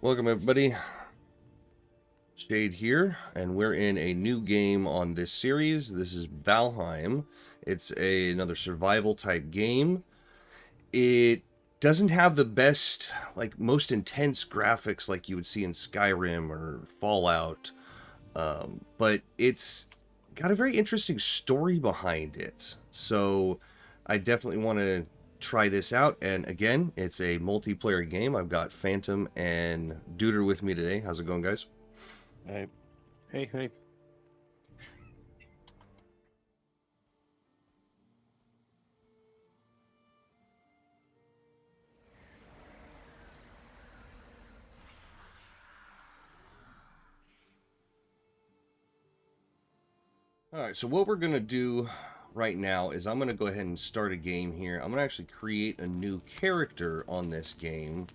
Welcome everybody, Shade here, and we're in a new game on this series. This is Valheim. It's another survival type game. It doesn't have the best, most intense graphics like you would see in Skyrim or Fallout, but it's got a very interesting story behind it. So I definitely want to try this out. And again, it's a multiplayer game. I've got Phantom and Duder with me today. How's it going, guys? Hey. Hey. All right, so what we're going to do right now is I'm going to go ahead and start a game here. I'm going to actually create a new character on this game.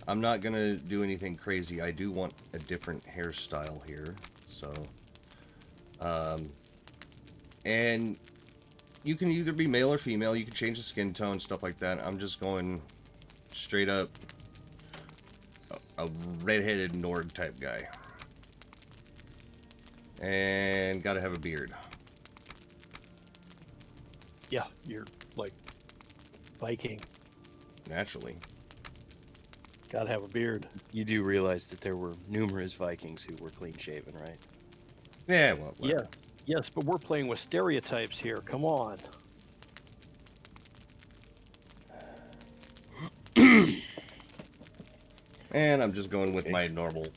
I'm not going to do anything crazy. I do want a different hairstyle here. So, and you can either be male or female. You can change the skin tone, stuff like that. I'm just going straight up a redheaded Nord type guy. And got to have a beard. Yeah, you're like Viking. Naturally. Gotta have a beard. You do realize that there were numerous Vikings who were clean shaven, right? Yeah, well, whatever. Yes, but we're playing with stereotypes here. Come on. And I'm just going with my normal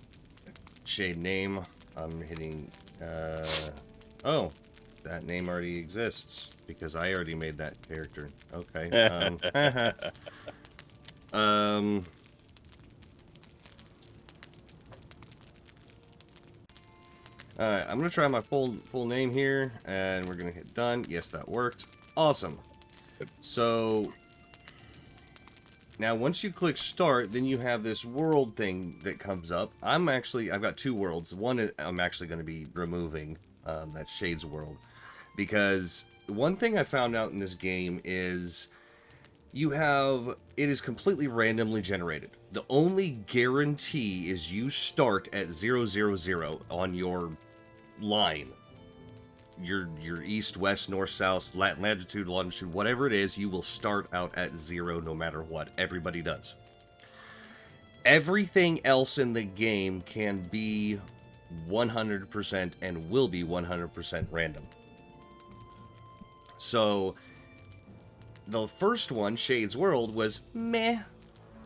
Shade name. I'm hitting, oh, that name already exists because I already made that character. Okay. Alright, I'm gonna try my full name here, and we're gonna hit done. Yes, that worked. Awesome. So now once you click start, then you have this world thing that comes up. I've got two worlds. One I'm actually going to be removing, that's Shade's world, because one thing I found out in this game is it is completely randomly generated. The only guarantee is you start at 000 on your line. Your east, west, north, south, latitude, longitude, whatever it is, you will start out at 0 no matter what. Everybody does. Everything else in the game can be 100% and will be 100% random. So the first one, Shade's World, was meh.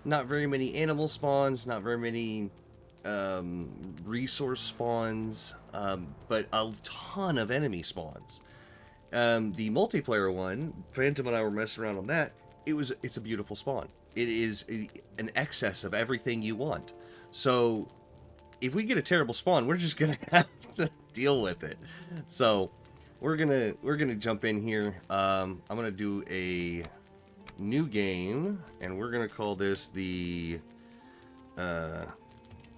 Not very many animal spawns, not very many resource spawns, but a ton of enemy spawns. The multiplayer one, Phantom and I were messing around on that. It's a beautiful spawn. It is an excess of everything you want. So if we get a terrible spawn, we're just gonna have to deal with it. So we're gonna jump in here. I'm gonna do a new game, and we're gonna call this the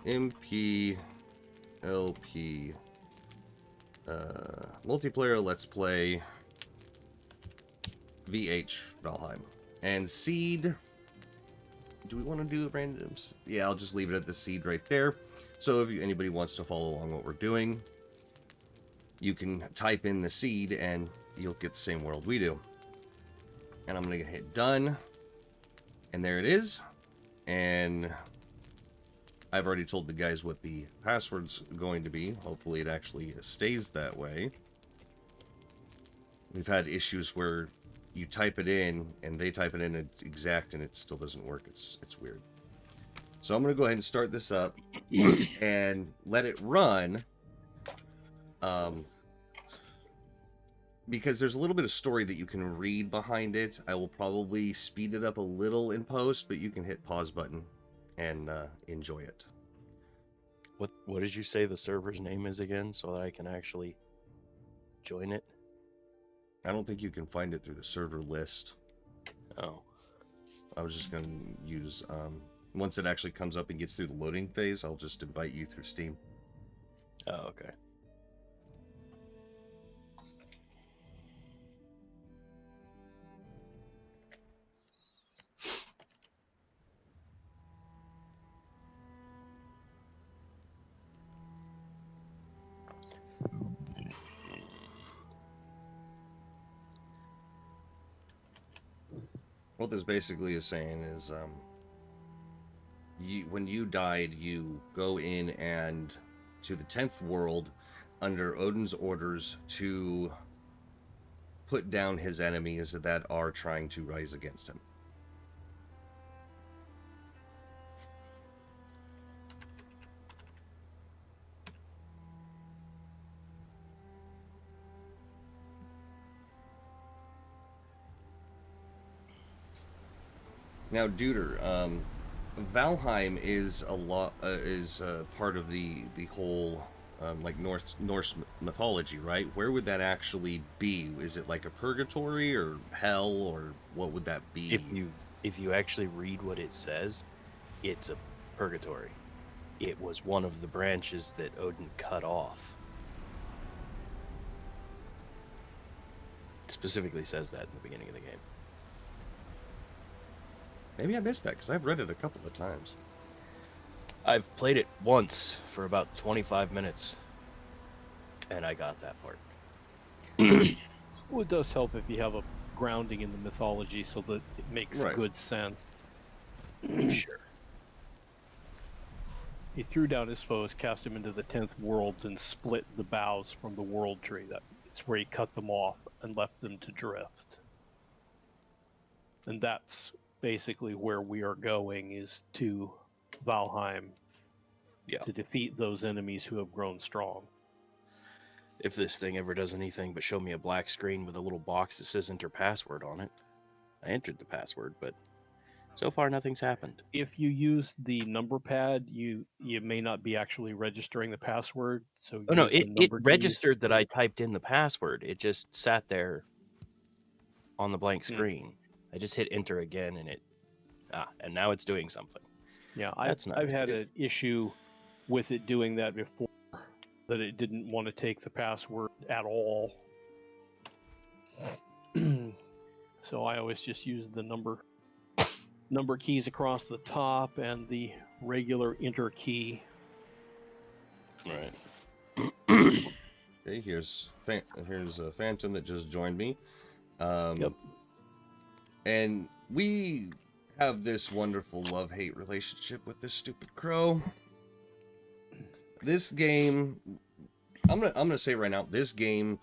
MPLP multiplayer Let's Play VH Valheim. And seed, do we want to do randoms? Yeah, I'll just leave it at the seed right there. So if anybody wants to follow along what we're doing, you can type in the seed and you'll get the same world we do. And I'm going to hit done. And there it is. And I've already told the guys what the password's going to be. Hopefully it actually stays that way. We've had issues where you type it in and they type it in exact and it still doesn't work. It's weird. So I'm going to go ahead and start this up and let it run. Because there's a little bit of story that you can read behind it. I will probably speed it up a little in post, but you can hit pause button and enjoy it. What did you say the server's name is again, so that I can actually join it? I don't think you can find it through the server list. Oh. I was just going to use, once it actually comes up and gets through the loading phase, I'll just invite you through Steam. Oh, okay. What this basically is saying is, when you died, you go in and to the 10th world under Odin's orders to put down his enemies that are trying to rise against him. Now, Duder, Valheim is part of the whole like Norse mythology, right? Where would that actually be? Is it like a purgatory or hell, or what would that be? If you actually read what it says, it's a purgatory. It was one of the branches that Odin cut off. It specifically says that in the beginning of the game. Maybe I missed that because I've read it a couple of times. I've played it once for about 25 minutes, and I got that part. Well, it does help if you have a grounding in the mythology so that it makes good sense. Sure. He threw down his foes, cast him into the 10th worlds, and split the boughs from the world tree. That's where he cut them off and left them to drift. And that's basically where we are going, is to Valheim, to defeat those enemies who have grown strong. If this thing ever does anything but show me a black screen with a little box that says enter password on it, I entered the password, but so far nothing's happened. If you use the number pad, you may not be actually registering the password. So no, use the it number registered keys. that I typed in the password. It just sat there on the blank screen. I just hit enter again, and and now it's doing something. Yeah, That's nice. I've had an issue with it doing that before, that it didn't want to take the password at all. So I always just use the number keys across the top and the regular enter key. Right. Okay, here's a Phantom that just joined me. Yep. And we have this wonderful love-hate relationship with this stupid crow. This game, I'm gonna say right now, this game,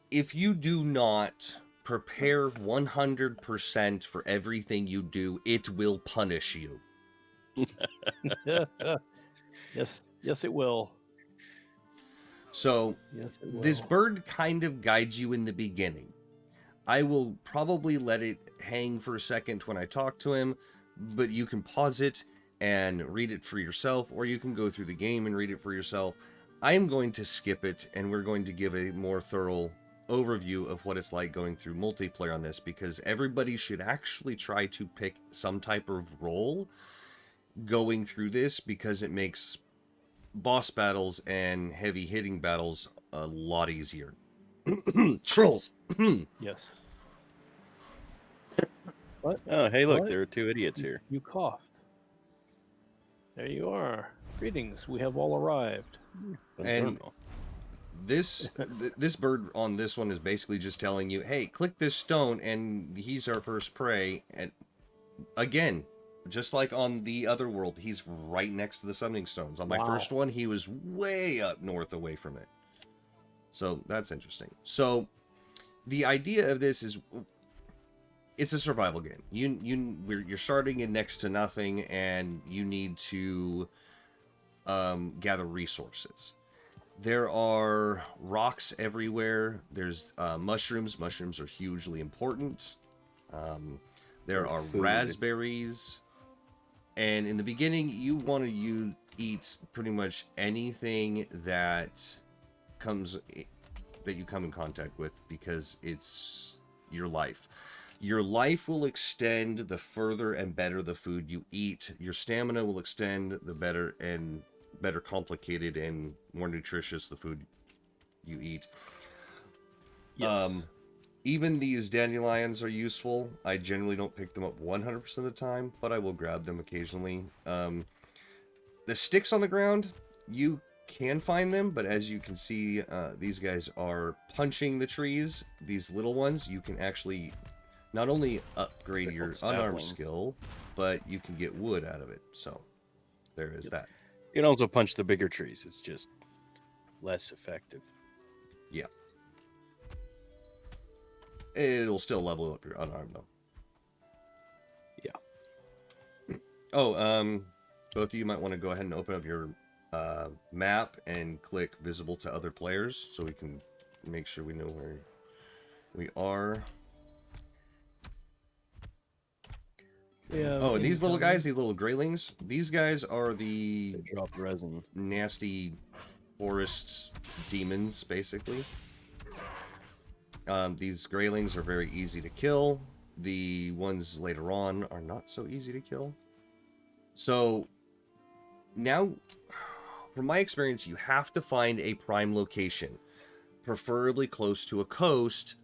if you do not prepare 100% for everything you do, it will punish you. Yes, it will. So, yes, it will. This bird kind of guides you in the beginning. I will probably let it hang for a second when I talk to him, but you can pause it and read it for yourself, or you can go through the game and read it for yourself. I'm going to skip it, and we're going to give a more thorough overview of what it's like going through multiplayer on this, because everybody should actually try to pick some type of role going through this, because it makes boss battles and heavy hitting battles a lot easier. Trolls. Yes. What? Oh, hey, look, What? there are two idiots here. You coughed. There you are. Greetings, we have all arrived. And this bird on this one is basically just telling you, hey, click this stone and he's our first prey. And again, just like on the other world, he's right next to the summoning stones. On my first one, he was way up north away from it. So that's interesting. So the idea of this is, it's a survival game. You're starting in next to nothing, and you need to gather resources. There are rocks everywhere. There's mushrooms. Mushrooms are hugely important. There are raspberries. And in the beginning, you want to eat pretty much anything that you come in contact with, because it's your life. Your life will extend the further and better the food you eat. Your stamina will extend the better complicated and more nutritious the food you eat. Yes. Even these dandelions are useful. I generally don't pick them up 100% of the time, but I will grab them occasionally. The sticks on the ground, you can find them, but as you can see, these guys are punching the trees. These little ones, you can actually not only upgrade your unarmed Saplings. skill, but you can get wood out of it. So there is that. You can also punch the bigger trees. It's just less effective. Yeah. It'll still level up your unarmed though. Yeah. Oh, both of you might want to go ahead and open up your map and click visible to other players so we can make sure we know where we are. Yeah. Oh, and these little guys, these little greylings, these guys are the They drop resin. nasty forest demons, basically. These greylings are very easy to kill. The ones later on are not so easy to kill. So, now, from my experience, you have to find a prime location, preferably close to a coast,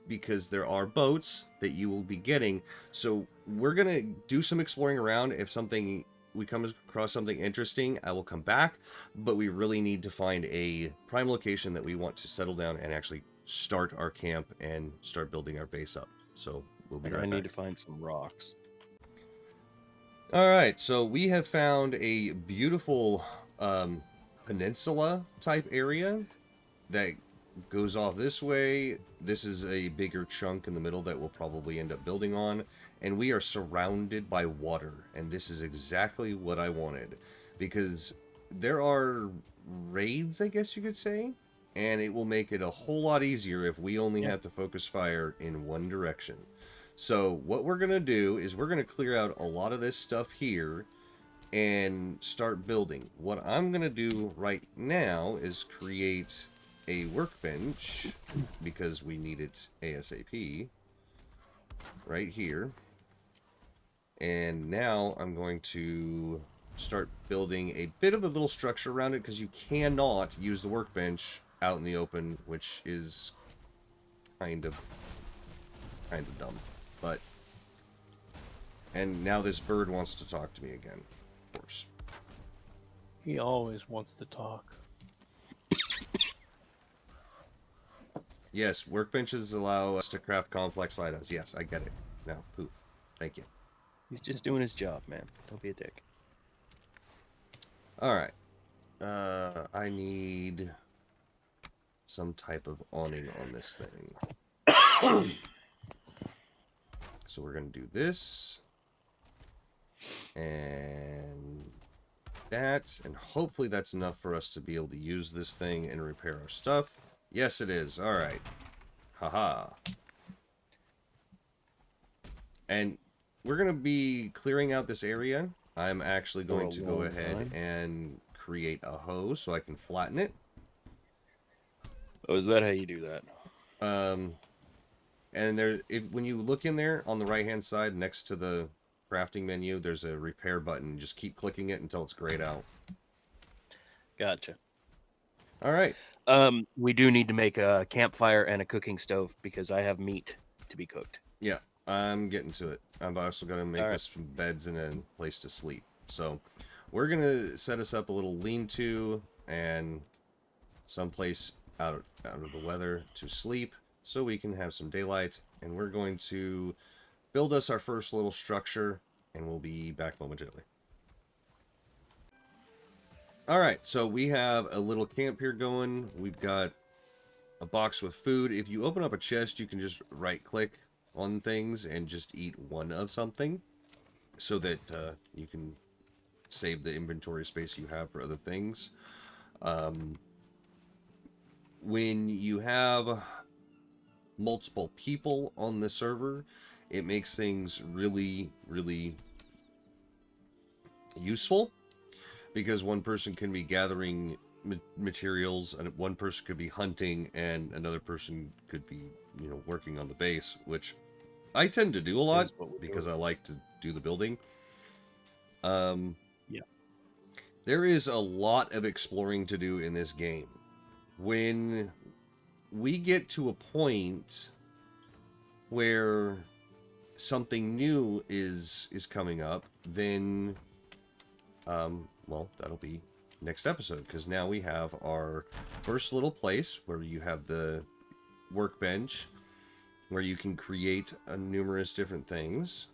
because there are boats that you will be getting. So we're gonna do some exploring around. If we come across something interesting, I will come back, but we really need to find a prime location that we want to settle down and actually start our camp and start building our base up. So we'll be And right I back. need to find some rocks. All right, so we have found a beautiful peninsula type area that goes off this way. This is a bigger chunk in the middle that we'll probably end up building on, and we are surrounded by water, and this is exactly what I wanted, because there are raids, I guess you could say, and it will make it a whole lot easier if we only have to focus fire in one direction. So what we're going to do is we're going to clear out a lot of this stuff here and start building. What I'm going to do right now is create a workbench, because we need it ASAP, right here. And now I'm going to start building a bit of a little structure around it, because you cannot use the workbench out in the open, which is kind of dumb. But, and now this bird wants to talk to me again, of course. He always wants to talk. Yes, workbenches allow us to craft complex items. Yes, I get it. Now, poof. Thank you. He's just doing his job, man. Don't be a dick. Alright. I need some type of awning on this thing. So we're going to do this. And that. And hopefully that's enough for us to be able to use this thing and repair our stuff. Yes, it is. Alright. Haha. And we're going to be clearing out this area. I'm actually going to go ahead and create a hoe so I can flatten it. Oh, is that how you do that? And there, when you look in there on the right-hand side next to the crafting menu, there's a repair button. Just keep clicking it until it's grayed out. Gotcha. All right. We do need to make a campfire and a cooking stove because I have meat to be cooked. Yeah, I'm getting to it. I'm also going to make All right. us some beds and a place to sleep. So we're going to set us up a little lean-to and someplace out of the weather to sleep so we can have some daylight. And we're going to build us our first little structure, and we'll be back momentarily. Alright, so we have a little camp here going. We've got a box with food. If you open up a chest, you can just right-click on things and just eat one of something so that you can save the inventory space you have for other things. When you have multiple people on the server, it makes things really, really useful, because one person can be gathering materials and one person could be hunting and another person could be, you know, working on the base, which I tend to do a lot because I like to do the building. Yeah. There is a lot of exploring to do in this game. When we get to a point where something new is coming up, then well, that'll be next episode, because now we have our first little place where you have the workbench, where you can create numerous different things.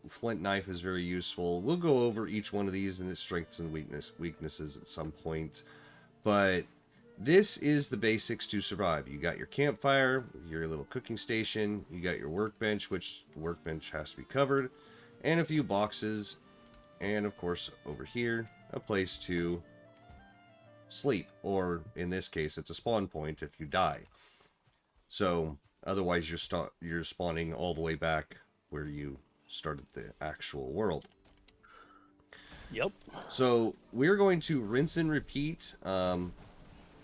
Flint knife is very useful. We'll go over each one of these and its strengths and weaknesses at some point. But this is the basics to survive. You got your campfire, your little cooking station, you got your workbench, which the workbench has to be covered, and a few boxes, and of course over here, a place to sleep, or in this case, it's a spawn point if you die. So otherwise you're spawning all the way back where you started the actual world. Yep. So we're going to rinse and repeat.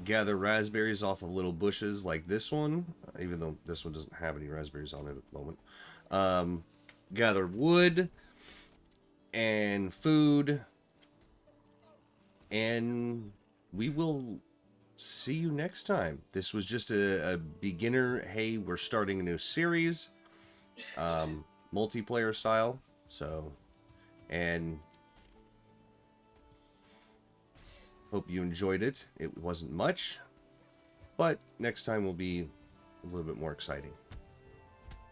Gather raspberries off of little bushes like this one, even though this one doesn't have any raspberries on it at the moment. Gather wood and food, and we will see you next time. This was just a beginner, hey, we're starting a new series, multiplayer style, so, and hope you enjoyed it. It wasn't much, but next time will be a little bit more exciting.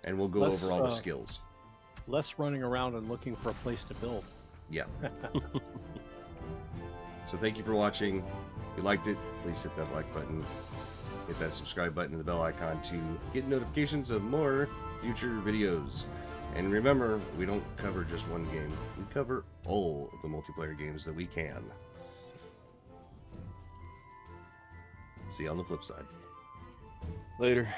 And we'll go over all the skills. Less running around and looking for a place to build. Yeah. So thank you for watching. If you liked it, please hit that like button. Hit that subscribe button and the bell icon to get notifications of more future videos. And remember, we don't cover just one game. We cover all of the multiplayer games that we can. See you on the flip side. Later.